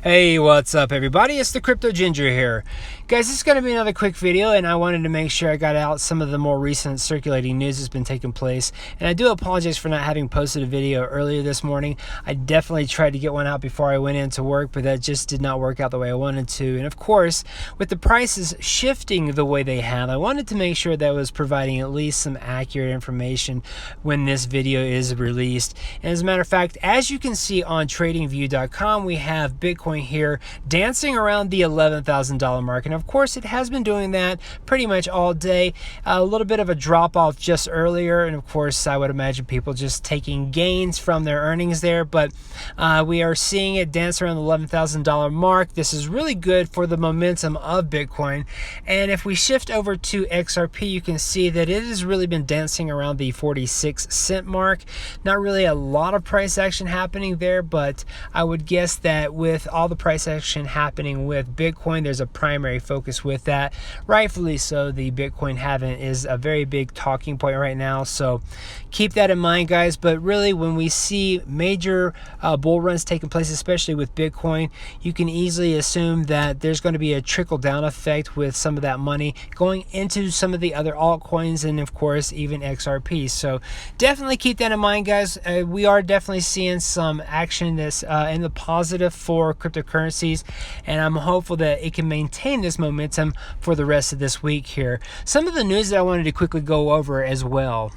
Hey, what's up everybody? It's the Crypto Ginger here. Guys, this is going to be another quick video, and I wanted to make sure I got out some of the more recent circulating news that's been taking place. And I do apologize for not having posted a video earlier this morning. I definitely tried to get one out before I went into work, but that just did not work out the way I wanted to. And of course, with the prices shifting the way they have, I wanted to make sure that I was providing at least some accurate information when this video is released. And as a matter of fact, as you can see on tradingview.com, we have Bitcoin here dancing around the $11,000 mark, and of course it has been doing that pretty much all day. A little bit of a drop off just earlier, and of course I would imagine people just taking gains from their earnings there, but we are seeing it dance around the $11,000 mark. This is really good for the momentum of Bitcoin. And if we shift over to XRP, you can see that it has really been dancing around the 46-cent mark. Not really a lot of price action happening there, but I would guess that with all the price action happening with Bitcoin, there's a primary focus with that. Rightfully so, the Bitcoin halving is a very big talking point right now, so keep that in mind, guys. But really, when we see major bull runs taking place, especially with Bitcoin, you can easily assume that there's going to be a trickle down effect with some of that money going into some of the other altcoins, and of course even XRP. So definitely keep that in mind, guys. We are definitely seeing some action that's in the positive for cryptocurrencies, and I'm hopeful that it can maintain this momentum for the rest of this week here. Some of the news that I wanted to quickly go over as well.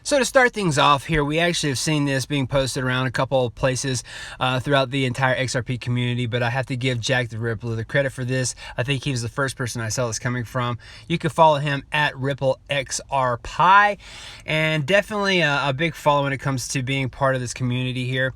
So to start things off here, we actually have seen this being posted around a couple of places throughout the entire XRP community, but I have to give Jack the Rippler the credit for this. I think he was the first person I saw this coming from. You can follow him at RippleXRP, and definitely a big follow when it comes to being part of this community here.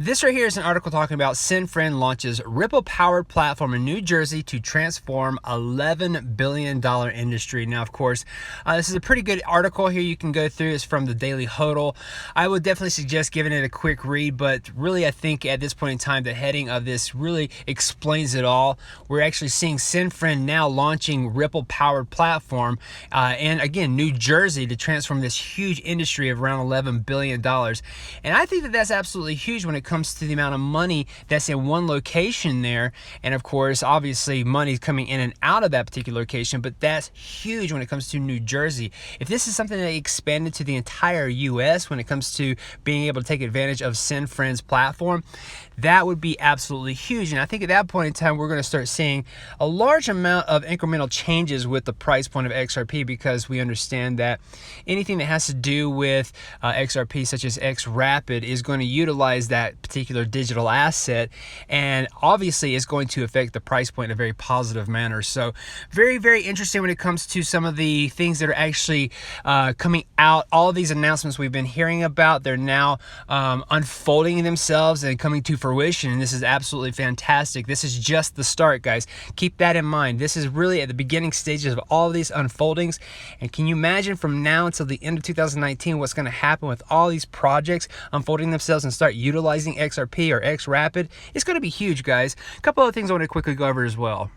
This right here is an article talking about Sinfriend launches RipplePowered platform in New Jersey to transform $11 billion industry. Now, of course, this is a pretty good article here. You can go through. It's from the Daily Hodl. I would definitely suggest giving it a quick read, but really I think at this point in time the heading of this really explains it all. We're actually seeing Sinfriend now launching RipplePowered platform and again New Jersey to transform this huge industry of around $11 billion. And I think that that's absolutely huge when it comes to the amount of money that's in one location there, and of course obviously money's coming in and out of that particular location, but that's huge when it comes to New Jersey. If this is something that expanded to the entire US when it comes to being able to take advantage of Sinfriend's platform, that would be absolutely huge. And I think at that point in time we're going to start seeing a large amount of incremental changes with the price point of XRP, because we understand that anything that has to do with XRP such as XRapid is going to utilize that particular digital asset, and obviously it's going to affect the price point in a very positive manner. So very interesting when it comes to some of the things that are actually coming out. All these announcements we've been hearing about, they're now unfolding themselves and coming to fruition, and this is absolutely fantastic. This is just the start, guys. Keep that in mind. This is really at the beginning stages of all of these unfoldings, and can you imagine from now until the end of 2019 what's going to happen with all these projects unfolding themselves and start utilizing XRP or XRapid? It's going to be huge, guys. A couple of things I want to quickly go over as well.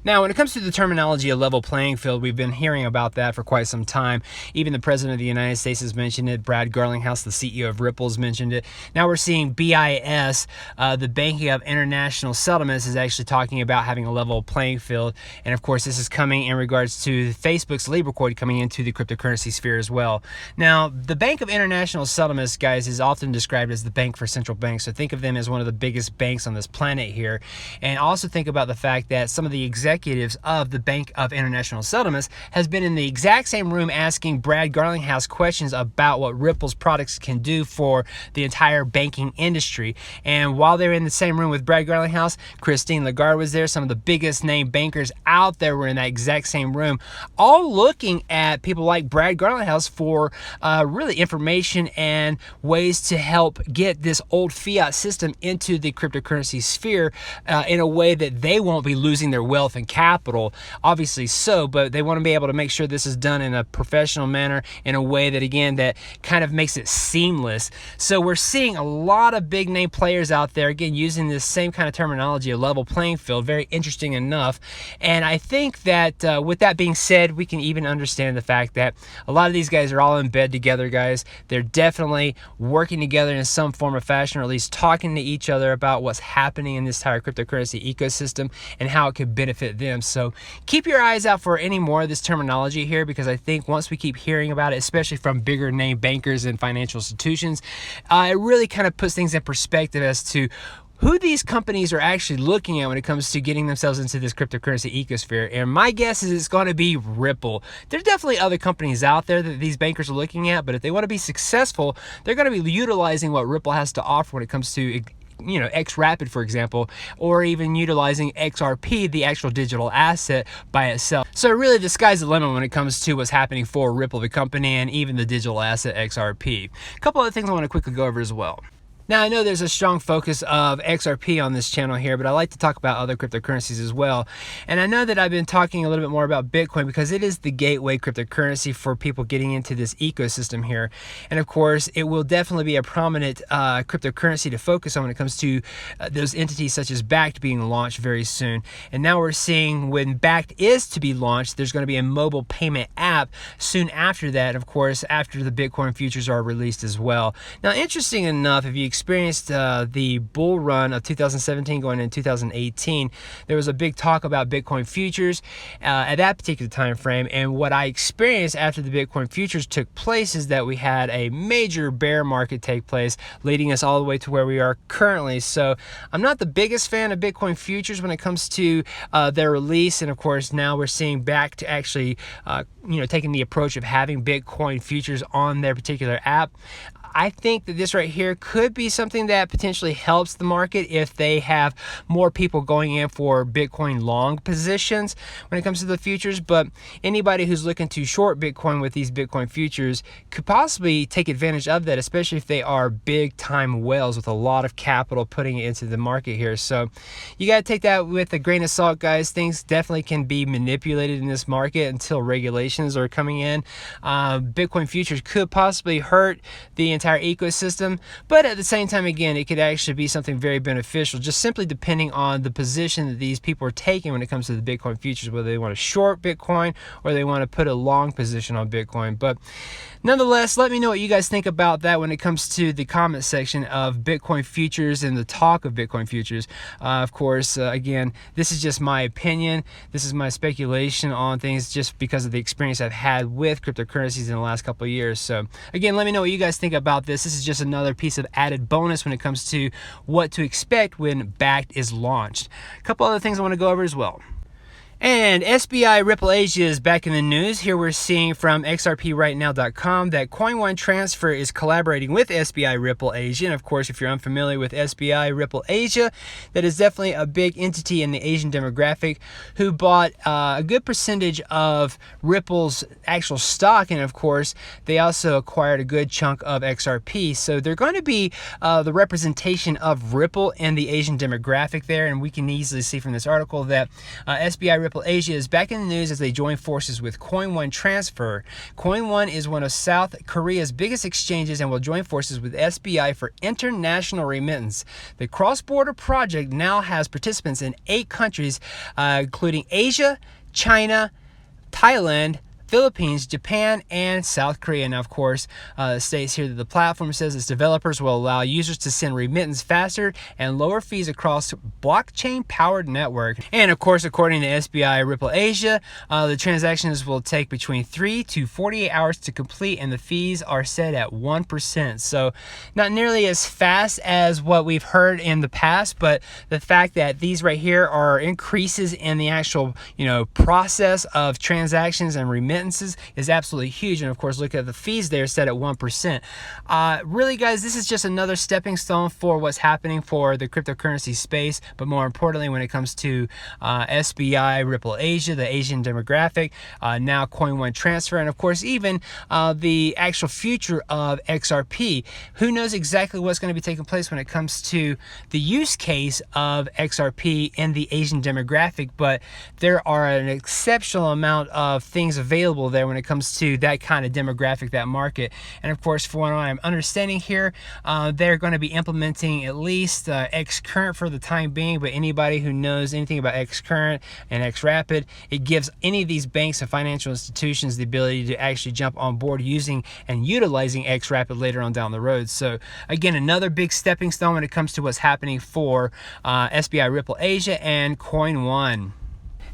Now, when it comes to the terminology of level playing field, we've been hearing about that for quite some time. Even the President of the United States has mentioned it. Brad Garlinghouse, the CEO of Ripple, has mentioned it. Now we're seeing BIS, the Banking of International Settlements, is actually talking about having a level playing field. And of course, this is coming in regards to Facebook's Libra coin coming into the cryptocurrency sphere as well. Now, the Bank of International Settlements, guys, is often described as the bank for central banks. So think of them as one of the biggest banks on this planet here. And also think about the fact that some of the executives of the Bank of International Settlements has been in the exact same room asking Brad Garlinghouse questions about what Ripple's products can do for the entire banking industry. And while they're in the same room with Brad Garlinghouse, Christine Lagarde was there. Some of the biggest name bankers out there were in that exact same room, all looking at people like Brad Garlinghouse for really information and ways to help get this old fiat system into the cryptocurrency sphere in a way that they won't be losing their wealth and and capital, obviously so, but they want to be able to make sure this is done in a professional manner, in a way that, again, that kind of makes it seamless. So we're seeing a lot of big name players out there, again, using this same kind of terminology, a level playing field, very interesting enough. And I think that with that being said, we can even understand the fact that a lot of these guys are all in bed together, guys. They're definitely working together in some form or fashion, or at least talking to each other about what's happening in this entire cryptocurrency ecosystem and how it could benefit them. So keep your eyes out for any more of this terminology here, because I think once we keep hearing about it, especially from bigger name bankers and financial institutions, it really kind of puts things in perspective as to who these companies are actually looking at when it comes to getting themselves into this cryptocurrency ecosphere. And my guess is it's going to be Ripple. There's definitely other companies out there that these bankers are looking at, but if they want to be successful, they're going to be utilizing what Ripple has to offer when it comes to, you know, XRapid, for example, or even utilizing XRP, the actual digital asset by itself. So really the sky's the limit when it comes to what's happening for Ripple, the company, and even the digital asset XRP. A couple other things I want to quickly go over as well. Now, I know there's a strong focus of XRP on this channel here, but I like to talk about other cryptocurrencies as well. And I know that I've been talking a little bit more about Bitcoin because it is the gateway cryptocurrency for people getting into this ecosystem here. And of course, it will definitely be a prominent cryptocurrency to focus on when it comes to those entities such as Bakkt being launched very soon. And now we're seeing when Bakkt is to be launched, there's going to be a mobile payment app soon after that, of course, after the Bitcoin futures are released as well. Now, interesting enough, if you experienced the bull run of 2017 going into 2018, there was a big talk about Bitcoin futures at that particular time frame. And what I experienced after the Bitcoin futures took place is that we had a major bear market take place, leading us all the way to where we are currently. So I'm not the biggest fan of Bitcoin futures when it comes to their release. And of course, now we're seeing Bakkt to actually, taking the approach of having Bitcoin futures on their particular app. I think that this right here could be something that potentially helps the market if they have more people going in for Bitcoin long positions when it comes to the futures. But anybody who's looking to short Bitcoin with these Bitcoin futures could possibly take advantage of that, especially if they are big time whales with a lot of capital putting it into the market here. So you got to take that with a grain of salt, guys. Things definitely can be manipulated in this market until regulations are coming in. Bitcoin futures could possibly hurt the entire ecosystem, but at the same time, again, it could actually be something very beneficial, just simply depending on the position that these people are taking when it comes to the Bitcoin futures, whether they want to short Bitcoin or they want to put a long position on Bitcoin. But nonetheless, let me know what you guys think about that when it comes to the comment section of Bitcoin futures and the talk of Bitcoin futures. Of course, again, this is just my opinion. This is my speculation on things just because of the experience I've had with cryptocurrencies in the last couple of years. So again, let me know what you guys think about this. This is just another piece of added bonus when it comes to what to expect when Bakkt is launched. A couple other things I want to go over as well. And SBI Ripple Asia is back in the news. Here we're seeing from XRPRightNow.com that Coin1 Transfer is collaborating with SBI Ripple Asia. And of course, if you're unfamiliar with SBI Ripple Asia, that is definitely a big entity in the Asian demographic who bought a good percentage of Ripple's actual stock. And of course, they also acquired a good chunk of XRP. So they're going to be the representation of Ripple in the Asian demographic there. And we can easily see from this article that SBI Ripple Asia is back in the news as they join forces with Coin1 Transfer. Coin1 is one of South Korea's biggest exchanges and will join forces with SBI for international remittance. The cross-border project now has participants in 8 countries, including Asia, China, Thailand, Philippines, Japan, and South Korea. Now, of course, it states here that the platform says its developers will allow users to send remittance faster and lower fees across blockchain-powered network. And of course, according to SBI Ripple Asia, the transactions will take between 3 to 48 hours to complete, and the fees are set at 1%. So not nearly as fast as what we've heard in the past, but the fact that these right here are increases in the actual, process of transactions and remittance remittances is absolutely huge. And of course, look at the fees there set at 1%. Really, guys, this is just another stepping stone for what's happening for the cryptocurrency space, but more importantly, when it comes to SBI Ripple Asia, the Asian demographic, now Coin One Transfer, and of course, even the actual future of XRP. Who knows exactly what's going to be taking place when it comes to the use case of XRP in the Asian demographic, but there are an exceptional amount of things available there when it comes to that kind of demographic, that market. And of course, for what I'm understanding here, they're going to be implementing at least X-Current for the time being, but anybody who knows anything about X-Current and X-Rapid, it gives any of these banks and financial institutions the ability to actually jump on board using and utilizing X-Rapid later on down the road. So again, another big stepping stone when it comes to what's happening for SBI Ripple Asia and Coin One.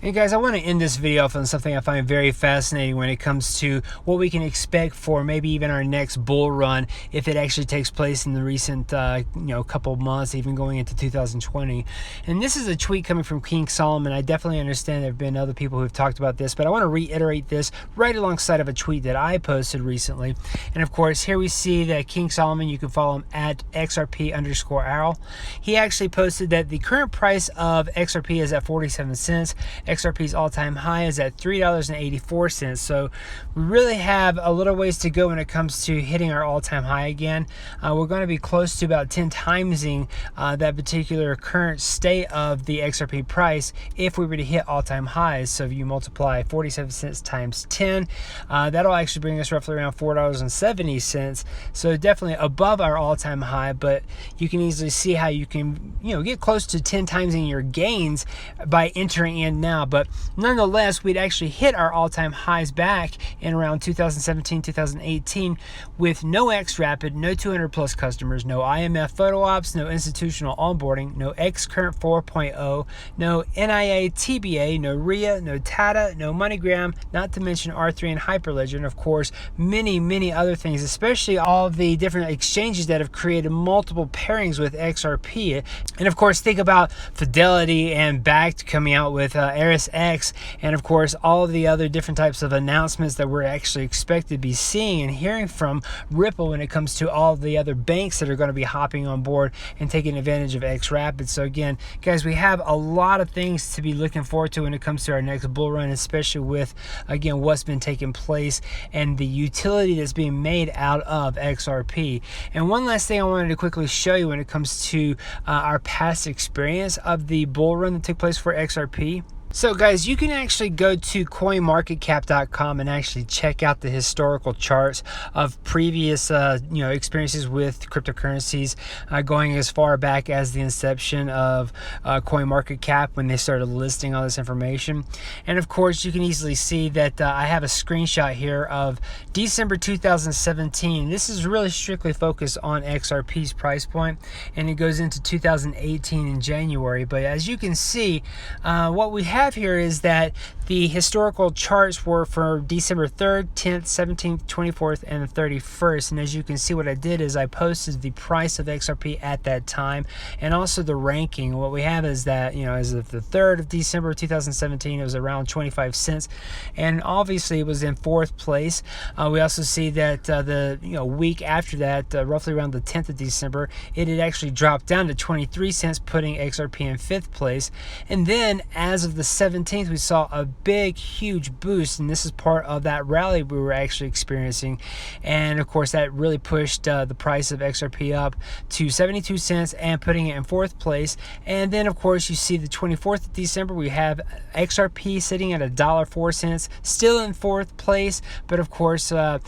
And guys, I want to end this video off on something I find very fascinating when it comes to what we can expect for maybe even our next bull run, if it actually takes place in the recent couple of months, even going into 2020. And this is a tweet coming from King Solomon. I definitely understand there have been other people who have talked about this, but I want to reiterate this right alongside of a tweet that I posted recently. And of course, here we see that King Solomon, you can follow him at XRP_Owl. He actually posted that the current price of XRP is at 47 cents. XRP's all-time high is at $3.84. So we really have a little ways to go when it comes to hitting our all-time high again. We're going to be close to about 10 timesing that particular current state of the XRP price if we were to hit all-time highs. So if you multiply 47 cents times 10, that'll actually bring us roughly around $4.70. So definitely above our all-time high, but you can easily see how you can get close to 10 times in your gains by entering in now. But nonetheless, we'd actually hit our all-time highs back in around 2017, 2018 with no X-Rapid, no 200 plus customers, no IMF photo ops, no institutional onboarding, no X-Current 4.0, no NIA TBA, no RIA, no TATA, no MoneyGram, not to mention R3 and Hyperledger, and of course many other things, especially all of the different exchanges that have created multiple pairings with XRP. And of course, think about Fidelity and Bakkt coming out with ErisX, and of course all of the other different types of announcements that we're actually expected to be seeing and hearing from Ripple when it comes to all of the other banks that are going to be hopping on board and taking advantage of X-Rapid. So again, guys, we have a lot of things to be looking forward to when it comes to our next bull run, especially with, again, what's been taking place and the utility that's being made out of XRP. And one last thing I wanted to quickly show you when it comes to our past experience of the bull run that took place for XRP. So guys, you can actually go to coinmarketcap.com and actually check out the historical charts of previous experiences with cryptocurrencies, going as far back as the inception of CoinMarketCap when they started listing all this information. And of course, you can easily see that I have a screenshot here of December 2017. This is really strictly focused on XRP's price point, and it goes into 2018 in January. But as you can see, what we have here is that the historical charts were for December 3rd, 10th, 17th, 24th, and the 31st. And as you can see, what I did is I posted the price of XRP at that time and also the ranking. What we have is that, as of the 3rd of December 2017, it was around 25 cents. And obviously, it was in 4th place. We also see that the week after that, roughly around the 10th of December, it had actually dropped down to 23 cents, putting XRP in 5th place. And then as of the 17th, we saw a big, huge boost, and this is part of that rally we were actually experiencing. And of course, that really pushed the price of XRP up to 72 cents and putting it in 4th place. And then, of course, you see the 24th of December, we have XRP sitting at $1.04, still in 4th place. But of course, it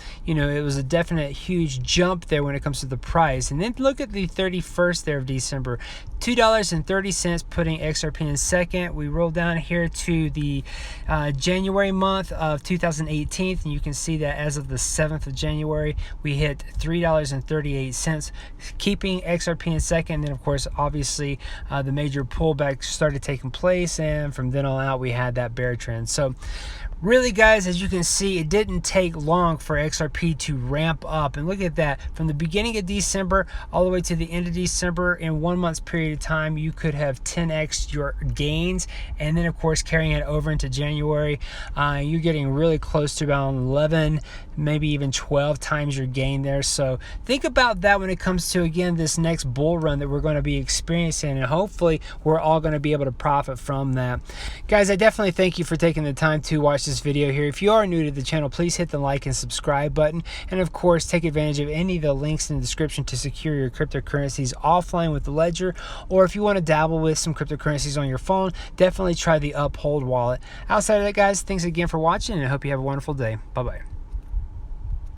was a definite huge jump there when it comes to the price. And then look at the 31st there of December, $2.30, putting XRP in 2nd. We roll down here to the January month of 2018, and you can see that as of the 7th of January, we hit $3.38, keeping XRP in 2nd. And then, of course, obviously, the major pullback started taking place, and from then on out, we had that bear trend. So Really, guys, as you can see, it didn't take long for XRP to ramp up. And look at that. From the beginning of December all the way to the end of December, in 1 month's period of time, you could have 10x your gains. And then, of course, carrying it over into January, you're getting really close to about 11, maybe even 12 times your gain there. So think about that when it comes to, again, this next bull run that we're going to be experiencing. And hopefully, we're all going to be able to profit from that. Guys, I definitely thank you for taking the time to watch this video here. If you are new to the channel, please hit the like and subscribe button, and of course take advantage of any of the links in the description to secure your cryptocurrencies offline with the Ledger, or if you want to dabble with some cryptocurrencies on your phone, definitely try the Uphold wallet. Outside of that, guys, thanks again for watching, and I hope you have a wonderful day. Bye bye.